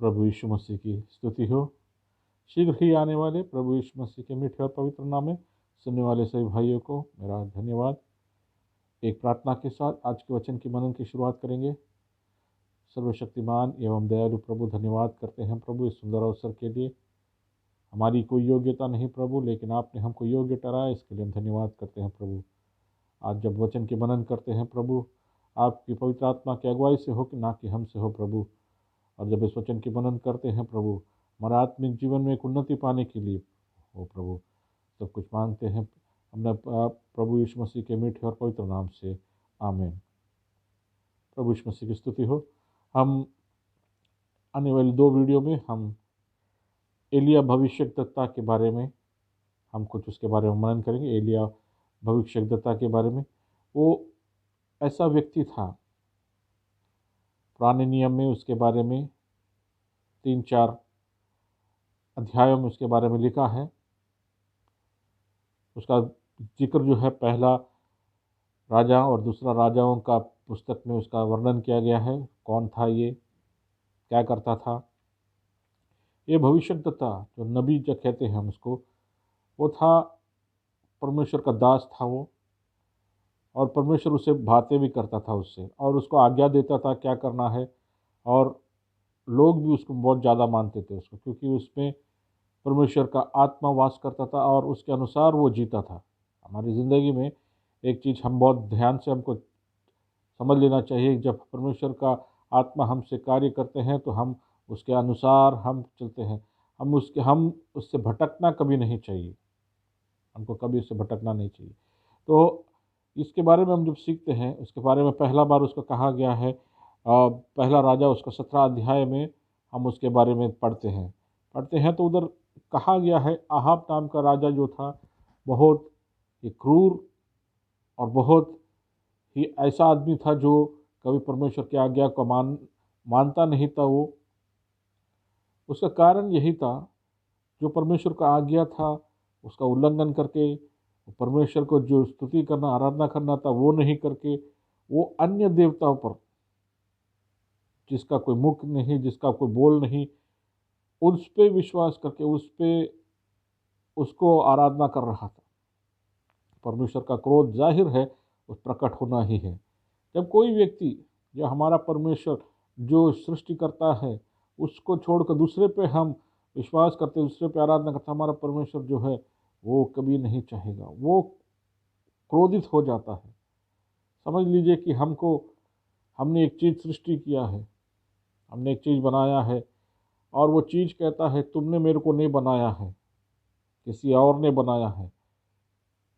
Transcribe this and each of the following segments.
प्रभु यीशु मसीह की स्तुति हो। शीघ्र ही आने वाले प्रभु यीशु मसीह के मीठे और पवित्र नाम में सुनने वाले सभी भाइयों को मेरा धन्यवाद। एक प्रार्थना के साथ आज के वचन की मनन की शुरुआत करेंगे। सर्वशक्तिमान एवं दयालु प्रभु, धन्यवाद करते हैं प्रभु इस सुंदर अवसर के लिए। हमारी कोई योग्यता नहीं प्रभु, लेकिन आपने हमको योग्य ठहराया, इसके लिए हम धन्यवाद करते हैं प्रभु। आज जब वचन की मनन करते हैं प्रभु, आपकी पवित्र आत्मा की अगुवाई से हो कि ना कि हमसे हो प्रभु। और जब इस वचन की मनन करते हैं प्रभु, हमारे आत्मिक जीवन में एक उन्नति पाने के लिए हो प्रभु, सब कुछ मांगते हैं हमने प्रभु यीशु मसीह के मीठे और पवित्र नाम से, आमीन। प्रभु यीशु मसीह की स्तुति हो। हम आने वाली 2 वीडियो में हम एलिया भविष्यद्वक्ता के बारे में हम कुछ उसके बारे में मनन करेंगे। एलिया भविष्यद्वक्ता के बारे में, वो ऐसा व्यक्ति था, पुराने नियम में उसके बारे में 3-4 अध्यायों में उसके बारे में लिखा है। उसका जिक्र जो है पहला राजा और दूसरा राजाओं का पुस्तक में उसका वर्णन किया गया है। कौन था ये, क्या करता था। ये भविष्यद्वक्ता जो नबी जो कहते हैं हम उसको, वो था परमेश्वर का दास था वो, और परमेश्वर उसे बातें भी करता था उससे और उसको आज्ञा देता था क्या करना है। और लोग भी उसको बहुत ज़्यादा मानते थे उसको, क्योंकि उसमें परमेश्वर का आत्मा वास करता था और उसके अनुसार वो जीता था। हमारी ज़िंदगी में एक चीज़ हम बहुत ध्यान से हमको समझ लेना चाहिए, जब परमेश्वर का आत्मा हमसे कार्य करते हैं तो हम उसके अनुसार हम चलते हैं। हम उससे भटकना कभी नहीं चाहिए, हमको कभी उससे भटकना नहीं चाहिए। तो इसके बारे में हम जब सीखते हैं, उसके बारे में पहला बार उसको कहा गया है पहला राजा उसका 17 अध्याय में हम उसके बारे में पढ़ते हैं तो उधर कहा गया है, आहाब नाम का राजा जो था, बहुत ही क्रूर और बहुत ही ऐसा आदमी था जो कभी परमेश्वर की आज्ञा को मानता नहीं था। वो उसका कारण यही था, जो परमेश्वर का आज्ञा था उसका उल्लंघन करके, परमेश्वर को जो स्तुति करना आराधना करना था वो नहीं करके, वो अन्य देवताओं पर जिसका कोई मुख नहीं, जिसका कोई बोल नहीं, उस पे विश्वास करके उसको आराधना कर रहा था। परमेश्वर का क्रोध जाहिर है उस प्रकट होना ही है। जब कोई व्यक्ति, जो हमारा परमेश्वर जो सृष्टि करता है उसको छोड़कर दूसरे पे हम विश्वास करते, दूसरे पे आराधना करते, हमारा परमेश्वर जो है वो कभी नहीं चाहेगा, वो क्रोधित हो जाता है। समझ लीजिए कि हमने एक चीज़ सृष्टि किया है, हमने एक चीज़ बनाया है और वो चीज़ कहता है तुमने मेरे को नहीं बनाया है, किसी और ने बनाया है,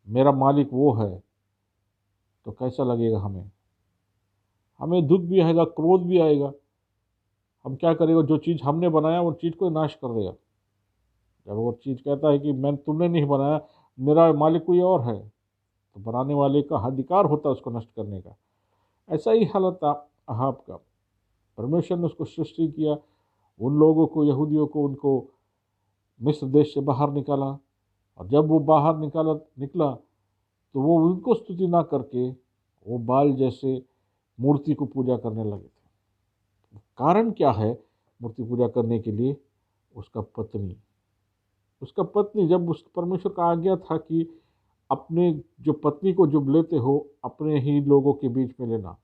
मेरा मालिक वो है। तो कैसा लगेगा हमें दुख भी आएगा, क्रोध भी आएगा। हम क्या करेगा, जो चीज़ हमने बनाया वो चीज़ को नाश कर देगा। जब वो चीज़ कहता है कि तुमने नहीं बनाया, मेरा मालिक कोई और है, तो बनाने वाले का अधिकार होता है उसको नष्ट करने का। ऐसा ही हालत था अहाब का। परमेश्वर ने उसको सृष्टि किया, उन लोगों को, यहूदियों को, उनको मिस्र देश से बाहर निकाला, और जब वो बाहर निकला तो वो उनको स्तुति ना करके वो बाल जैसे मूर्ति को पूजा करने लगे थे। कारण क्या है मूर्ति पूजा करने के लिए? उसका पत्नी जब उस परमेश्वर का आज्ञा था कि अपने जो पत्नी को जब लेते हो अपने ही लोगों के बीच में लेना,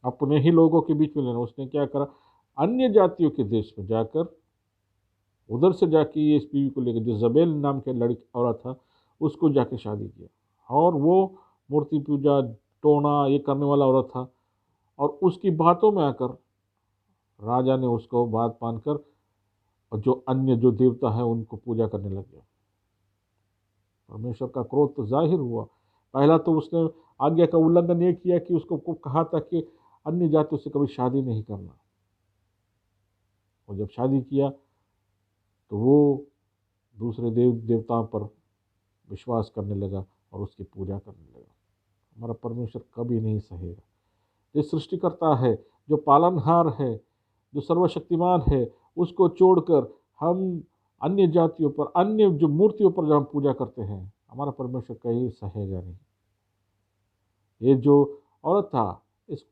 अपने ही लोगों के बीच में लेना, उसने क्या करा, अन्य जातियों के देश में जाकर उधर से जाके ये इस बीवी को लेकर, जो जबेल नाम के लड़की औरत था, उसको जाके शादी किया। और वो मूर्ति पूजा टोना ये करने वाला औरत था, और उसकी बातों में आकर राजा ने उसको बात मानकर और जो अन्य जो देवता है उनको पूजा करने लग गया। परमेश्वर का क्रोध तो जाहिर हुआ। पहला तो उसने आज्ञा का उल्लंघन ये किया कि उसको कहा था कि अन्य जातियों से कभी शादी नहीं करना, और जब शादी किया तो वो दूसरे देवताओं पर विश्वास करने लगा और उसकी पूजा करने लगा। हमारा परमेश्वर कभी नहीं सहेगा। जो सृष्टिकर्ता है, जो पालनहार है, जो सर्वशक्तिमान है, उसको छोड़कर हम अन्य जातियों पर, अन्य जो मूर्तियों पर जब हम पूजा करते हैं, हमारा परमेश्वर कहीं सहेगा नहीं। ये जो औरत था इस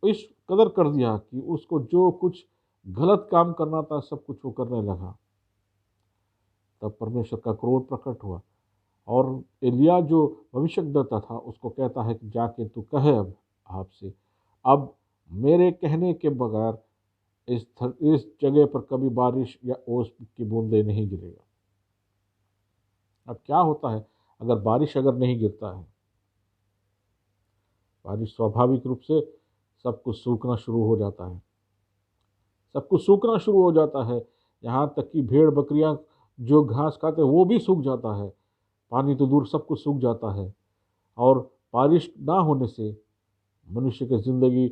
कदर कर दिया कि उसको जो कुछ गलत काम करना था सब कुछ वो करने लगा। तब परमेश्वर का क्रोध प्रकट हुआ और एलिया जो भविष्यद्वक्ता था उसको कहता है कि जाके तू कहे अब आपसे, अब मेरे कहने के बगैर इस जगह पर कभी बारिश या ओस की बूंदे नहीं गिरेगा। अब क्या होता है अगर बारिश अगर नहीं गिरता है, बारिश स्वाभाविक रूप से सब कुछ सूखना शुरू हो जाता है, सब कुछ सूखना शुरू हो जाता है। यहाँ तक कि भेड़ बकरियां जो घास खाते हैं वो भी सूख जाता है, पानी तो दूर सब कुछ सूख जाता है। और बारिश ना होने से मनुष्य की ज़िंदगी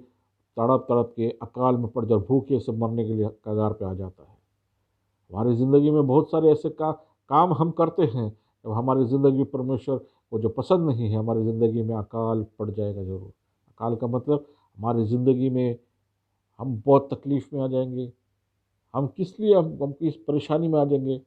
तड़प तड़प के अकाल में पड़ जाए, भूखे से मरने के लिए कगार पे आ जाता है। हमारी ज़िंदगी में बहुत सारे ऐसे काम हम करते हैं, जब हमारी ज़िंदगी परमेश्वर को जो पसंद नहीं है, हमारी ज़िंदगी में अकाल पड़ जाएगा ज़रूर। अकाल का मतलब हमारी ज़िंदगी में हम बहुत तकलीफ़ में आ जाएंगे। हम किस लिए हम किस परेशानी में आ जाएंगे,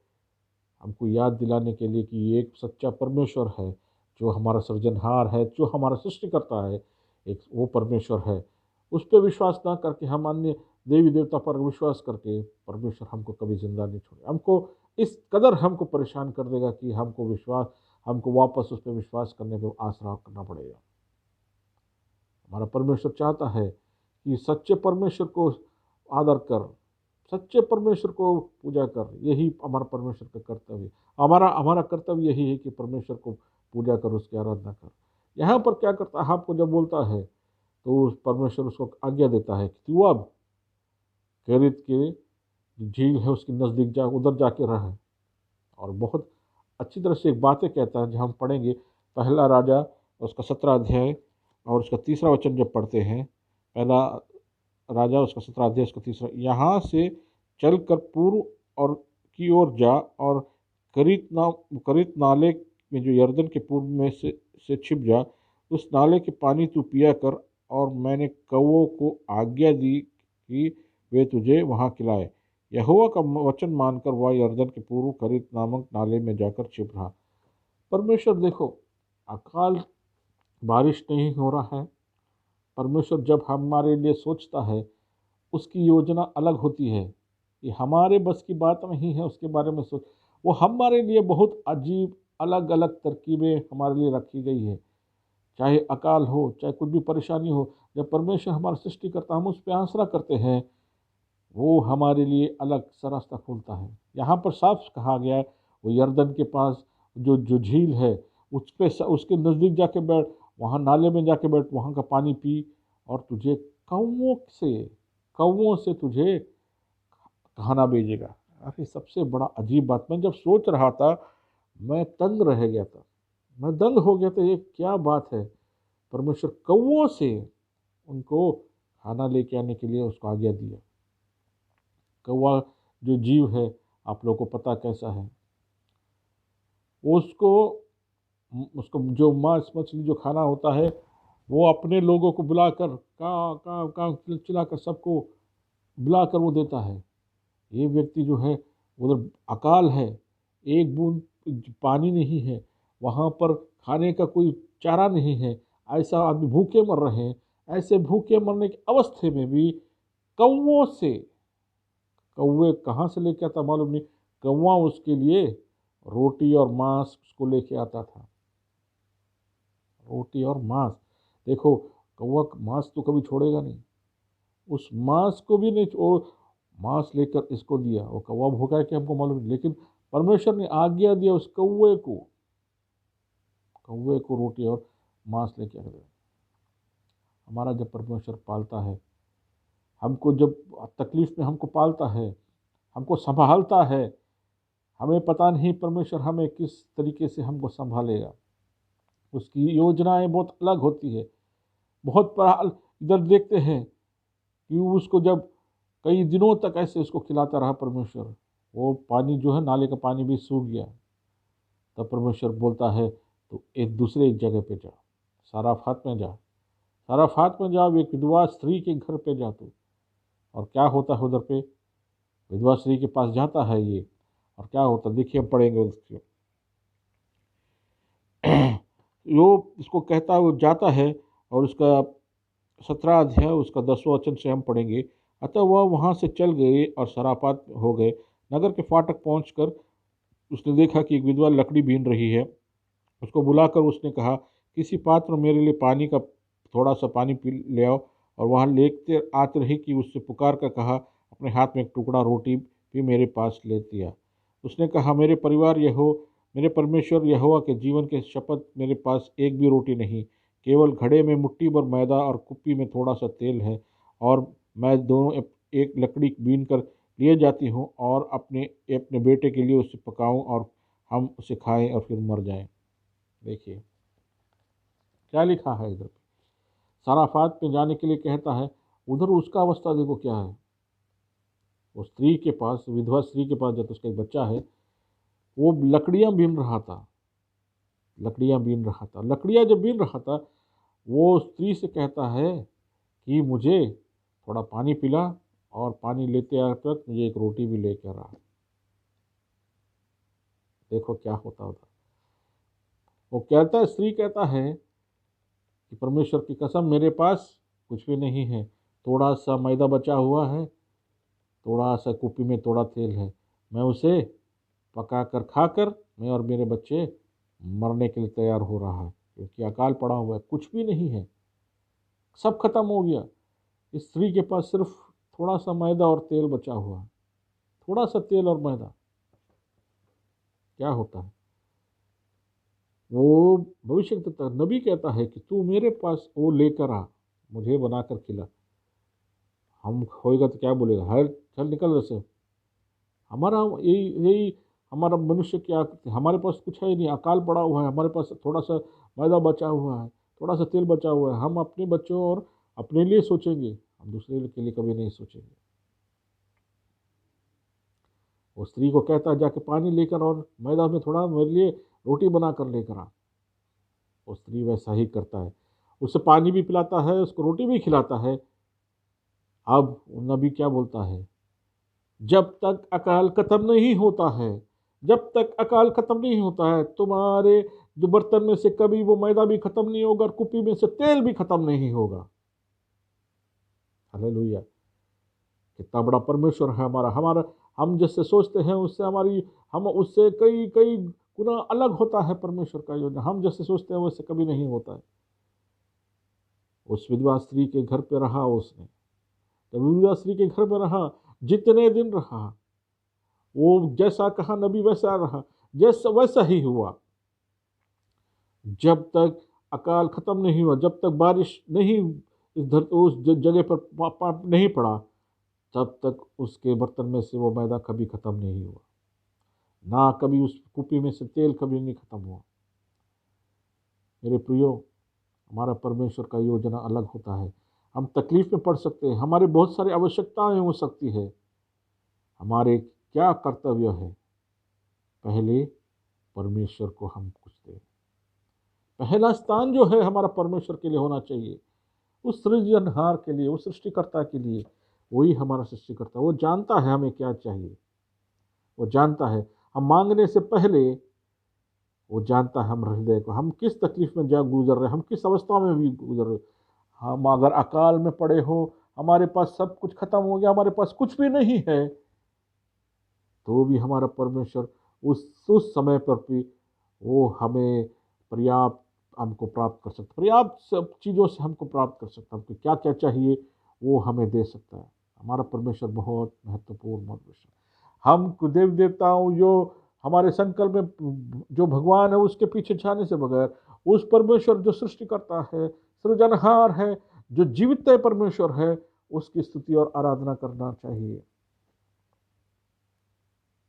हमको याद दिलाने के लिए कि एक सच्चा परमेश्वर है, जो हमारा सृजनहार है, जो हमारा सृष्टि करता है, एक वो परमेश्वर है। उस पर विश्वास ना करके हम अन्य देवी देवता पर विश्वास करके परमेश्वर हमको कभी जिंदा नहीं छोड़े, हमको इस कदर हमको परेशान कर देगा कि हमको वापस उस पर विश्वास करने पर आसरा करना पड़ेगा। हमारा परमेश्वर चाहता है कि सच्चे परमेश्वर को आदर कर, सच्चे परमेश्वर को पूजा कर, यही हमारा परमेश्वर का कर्तव्य है। हमारा हमारा कर्तव्य यही है कि परमेश्वर को पूजा कर, उसकी आराधना कर। यहाँ पर क्या करता है, आपको जब बोलता है तो उस परमेश्वर उसको आज्ञा देता है कि तू अब केरित के झील है उसके नज़दीक जा, उधर जाके रह। और बहुत अच्छी तरह से एक बातें कहता है, जो हम पढ़ेंगे पहला राजा उसका 17 अध्याय और उसका 3 वचन जब पढ़ते हैं, पहला राजा उसका 17 अध्याय उसका 3, यहाँ से चल कर पूर्व और की ओर जा और करीत नाले में जो यर्दन के पूर्व में से छिप जा, उस नाले के पानी तू पिया कर, और मैंने कौवों को आज्ञा दी कि वे तुझे वहाँ खिलाए। यहोवा का वचन मानकर वह यर्दन के पूर्व करीत नामक नाले में जाकर छिप रहा। परमेश्वर देखो, अकाल बारिश नहीं हो रहा है। परमेश्वर जब हमारे लिए सोचता है, उसकी योजना अलग होती है। ये हमारे बस की बात नहीं है उसके बारे में सोच। वो हमारे लिए बहुत अजीब अलग अलग तरकीबें हमारे लिए रखी गई है। चाहे अकाल हो, चाहे कुछ भी परेशानी हो, जब परमेश्वर हमारा सृष्टि करता है, हम उस पर आसरा करते हैं, वो हमारे लिए अलग सा रास्ता खोलता है। यहाँ पर साफ कहा गया है, वो यर्दन के पास जो जो झील है उस पे उसके नज़दीक जाके बैठ, वहाँ नाले में जाके बैठ, वहाँ का पानी पी, और तुझे कौवों से कौवों से तुझे खाना भेजेगा। अरे सबसे बड़ा अजीब बात, मैं जब सोच रहा था मैं तंग रह गया था, मैं दंग हो गया था, ये क्या बात है। परमेश्वर कौवों से उनको खाना लेके आने के लिए उसको आज्ञा दिया। कौवा जो जीव है, आप लोगों को पता कैसा है, उसको उसको जो मांस मछली जो खाना होता है, वो अपने लोगों को बुलाकर कां कां कां चिल्लाकर सबको बुलाकर वो देता है। ये व्यक्ति जो है, उधर अकाल है, एक बूंद पानी नहीं है, वहाँ पर खाने का कोई चारा नहीं है, ऐसा आदमी भूखे मर रहे हैं। ऐसे भूखे मरने की अवस्थे में भी कौवों से, कौवे कहाँ से लेके आता मालूम नहीं, कौवा उसके लिए रोटी और मांस उसको लेके आता था। रोटी और मांस, देखो कौवा मांस तो कभी छोड़ेगा नहीं, उस मांस को भी नहीं, वो मांस लेकर इसको दिया। वो कौवा भूखा है कि हमको मालूम नहीं, लेकिन परमेश्वर ने आज्ञा दिया उस कौवे को रोटी और मांस लेके आ गया। हमारा जब परमेश्वर पालता है, हमको जब तकलीफ में हमको पालता है, हमको संभालता है, हमें पता नहीं परमेश्वर हमें किस तरीके से हमको संभालेगा। उसकी योजनाएं बहुत अलग होती है। बहुत बड़ा इधर देखते हैं कि उसको जब कई दिनों तक ऐसे उसको खिलाता रहा परमेश्वर, वो पानी जो है नाले का पानी भी सूख गया। तब परमेश्वर बोलता है तो एक दूसरे एक जगह पे जा, साराफात में जा, साराफात में जा, एक विधवा स्त्री के घर पे जा तू। और क्या होता है उधर पे, विधवा स्त्री के पास जाता है ये, और क्या होता है देखिए, हम पढ़ेंगे उसके वो इसको कहता है, वो जाता है, और उसका 17 अध्याय उसका 10वां वचन से हम पढ़ेंगे। अतः वह वहाँ से चल गए और सरापात हो गए। नगर के फाटक पहुंचकर उसने देखा कि एक विधवा लकड़ी बीन रही है। उसको बुलाकर उसने कहा, किसी पात्र में मेरे लिए पानी का थोड़ा सा पानी पी ले आओ। और वहाँ लेते आते रही कि उससे पुकार कर कहा, अपने हाथ में एक टुकड़ा रोटी भी मेरे पास ले दिया। उसने कहा, मेरे परमेश्वर यहोवा के जीवन के शपथ, मेरे पास एक भी रोटी नहीं, केवल घड़े में मुट्ठी भर मैदा और कुप्पी में थोड़ा सा तेल है। और मैं दोनों एक लकड़ी बीन कर लिए जाती हूँ और अपने अपने बेटे के लिए उसे पकाऊं और हम उसे खाएं और फिर मर जाएं। देखिए क्या लिखा है इधर। सराफात में जाने के लिए कहता है, उधर उसका अवस्था देखो क्या है। वो स्त्री के पास, विधवा स्त्री के पास, जब उसका एक बच्चा है, वो लकड़ियां बीन रहा था। लकड़ियां जब बीन रहा था, वो स्त्री से कहता है कि मुझे थोड़ा पानी पिला, और पानी लेते आए तक मुझे एक रोटी भी लेकर आ। देखो क्या होता होता। वो कहता है, स्त्री कहता है कि परमेश्वर की कसम, मेरे पास कुछ भी नहीं है, थोड़ा सा मैदा बचा हुआ है, थोड़ा सा कुप्पी में थोड़ा तेल है, मैं उसे पका कर खाकर मैं और मेरे बच्चे मरने के लिए तैयार हो रहा है, क्योंकि अकाल पड़ा हुआ है, कुछ भी नहीं है, सब खत्म हो गया। इस स्त्री के पास सिर्फ थोड़ा सा मैदा और तेल बचा हुआ है, थोड़ा सा तेल और मैदा। क्या होता है, वो भविष्यवक्ता नबी कहता है कि तू मेरे पास वो लेकर आ, मुझे बनाकर खिला। हम होएगा तो क्या बोलेगा, हर चल निकल वैसे। हमारा यही यही हमारा मनुष्य क्या, हमारे पास कुछ है ही नहीं, अकाल पड़ा हुआ है, हमारे पास थोड़ा सा मैदा बचा हुआ है, थोड़ा सा तेल बचा हुआ है, हम अपने बच्चों और अपने लिए सोचेंगे, हम दूसरे के लिए कभी नहीं सोचेंगे। वो स्त्री को कहता है, जाके पानी लेकर और मैदा में थोड़ा मेरे लिए रोटी बना कर लेकर आ। वो स्त्री वैसा ही करता है, उसे पानी भी पिलाता है, उसको रोटी भी खिलाता है। अब नबी क्या बोलता है, जब तक अकाल खत्म नहीं होता है, जब तक अकाल खत्म नहीं होता है, तुम्हारे जो बर्तन में से कभी वो मैदा भी खत्म नहीं होगा और कुप्पी में से तेल भी खत्म नहीं होगा। हालेलुया। कितना बड़ा परमेश्वर है हमारा। हमारा हम जैसे सोचते हैं उससे हमारी, हम उससे कई कई गुना अलग होता है परमेश्वर का योजना। हम जैसे सोचते हैं वैसे कभी नहीं होता है। उस विधवा स्त्री के घर पे रहा उसने, जब विधवा स्त्री के घर में रहा, जितने दिन रहा, वो जैसा कहा नबी वैसा रहा, जैसा वैसा ही हुआ। जब तक अकाल खत्म नहीं हुआ, जब तक बारिश नहीं उस जगह पर नहीं पड़ा, तब तक उसके बर्तन में से वो मैदा कभी खत्म नहीं हुआ, ना कभी उस कुप्पी में से तेल कभी नहीं खत्म हुआ। मेरे प्रियो, हमारा परमेश्वर का योजना अलग होता है। हम तकलीफ में पड़ सकते हैं, हमारे बहुत सारी आवश्यकताएं हो सकती है। हमारे क्या कर्तव्य है, पहले परमेश्वर को हम कुछ दें। पहला स्थान जो है हमारा परमेश्वर के लिए होना चाहिए, उस सृजनहार के लिए, उस सृष्टिकर्ता के लिए। वही हमारा सृष्टिकर्ता, वो जानता है हमें क्या चाहिए, वो जानता है। हम मांगने से पहले वो जानता है हम हृदय को, हम किस तकलीफ में जा गुजर रहे, हम किस अवस्था में भी गुजर रहे। हम अगर अकाल में पड़े हो, हमारे पास सब कुछ खत्म हो गया, हमारे पास कुछ भी नहीं है, तो भी हमारा परमेश्वर उस समय पर भी वो हमें पर्याप्त हमको प्राप्त कर सकता, पर्याप्त सब चीज़ों से हमको प्राप्त कर सकता, हमको क्या क्या चाहिए वो हमें दे सकता है। हमारा परमेश्वर बहुत महत्वपूर्ण परमेश्वर। हम देव देवताओं जो हमारे संकल्प में जो भगवान है उसके पीछे जाने से बगैर, उस परमेश्वर जो सृष्टि करता है, सृजनहार है, जो जीवित परमेश्वर है, उसकी स्तुति और आराधना करना चाहिए।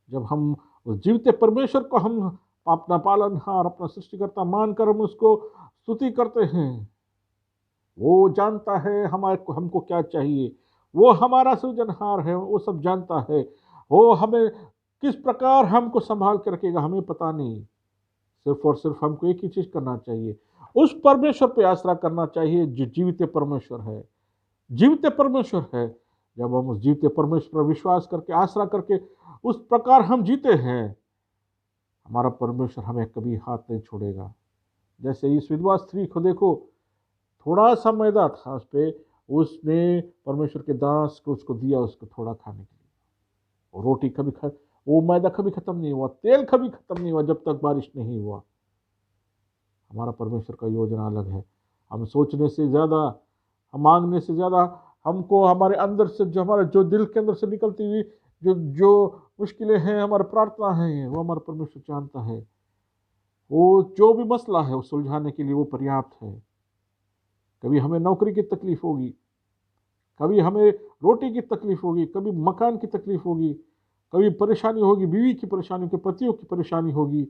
जब हम उस जीवित परमेश्वर को हम अपना पालनहार, अपना सृष्टिकर्ता मानकर हम उसको स्तुति करते हैं, वो जानता है हमारे को हमको क्या चाहिए, वो हमारा सृजनहार है, वो सब जानता है। वो हमें किस प्रकार हमको संभाल के रखेगा हमें पता नहीं। सिर्फ और सिर्फ हमको एक ही चीज करना चाहिए, उस परमेश्वर पे आसरा करना चाहिए जो जीवित परमेश्वर है, जीवित परमेश्वर है। जब हम उस जीवित परमेश्वर पर विश्वास करके, आसरा करके उस प्रकार हम जीते हैं, हमारा परमेश्वर हमें कभी हाथ नहीं छोड़ेगा। जैसे इस विधवा स्त्री को देखो, थोड़ा सा मैदा था उस पर, उसने परमेश्वर के दास को उसको दिया उसको थोड़ा खाने के लिए। और रोटी कभी वो मैदा कभी ख़त्म नहीं हुआ, तेल कभी ख़त्म नहीं हुआ जब तक बारिश नहीं हुआ। हमारा परमेश्वर का योजना अलग है। हम सोचने से ज़्यादा, हम मांगने से ज़्यादा, हमको हमारे अंदर से जो दिल के अंदर से निकलती हुई जो जो मुश्किलें हैं, हमारी प्रार्थना है, वो हमारा परमेश्वर जानता है। वो जो भी मसला है वो सुलझाने के लिए वो पर्याप्त है। कभी हमें नौकरी की तकलीफ होगी, कभी हमें रोटी की तकलीफ होगी, कभी मकान की तकलीफ होगी, कभी परेशानी होगी, बीवी की परेशानी, के पतियों की परेशानी होगी।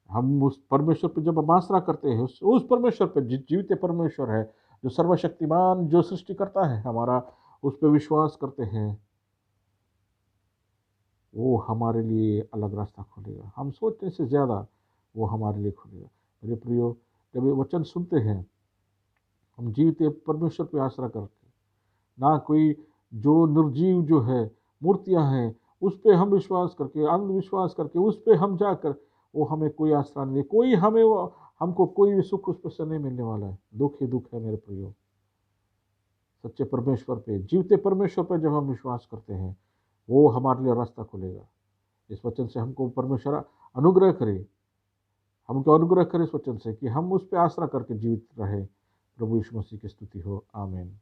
हम उस परमेश्वर पे जब हम आसरा करते हैं, उस परमेश्वर पे जीवित परमेश्वर है, जो सर्वशक्तिमान, जो सृष्टि करता है हमारा, उस पर विश्वास करते हैं, वो हमारे लिए अलग रास्ता खोलेगा। हम सोचने से ज़्यादा वो हमारे लिए खोलेगा। मेरे प्रियो, जब ये वचन सुनते हैं, हम जीवित परमेश्वर पे आसरा करके, ना कोई जो निर्जीव जो है मूर्तियां हैं उस पे हम विश्वास करके, अंधविश्वास करके उस पे हम जाकर, वो हमें कोई आसरा नहीं, कोई हमें हमको कोई भी सुख उस पर से नहीं मिलने वाला है। दुख ही दुख है मेरे प्रियो। सच्चे परमेश्वर पे, जीवते परमेश्वर पे जब हम विश्वास करते हैं, वो हमारे लिए रास्ता खोलेगा। इस वचन से हमको परमेश्वर अनुग्रह करे, हमको अनुग्रह करे इस वचन से कि हम उस पर आसरा करके जीवित रहे। प्रभु यीशु मसीह की स्तुति हो। आमीन।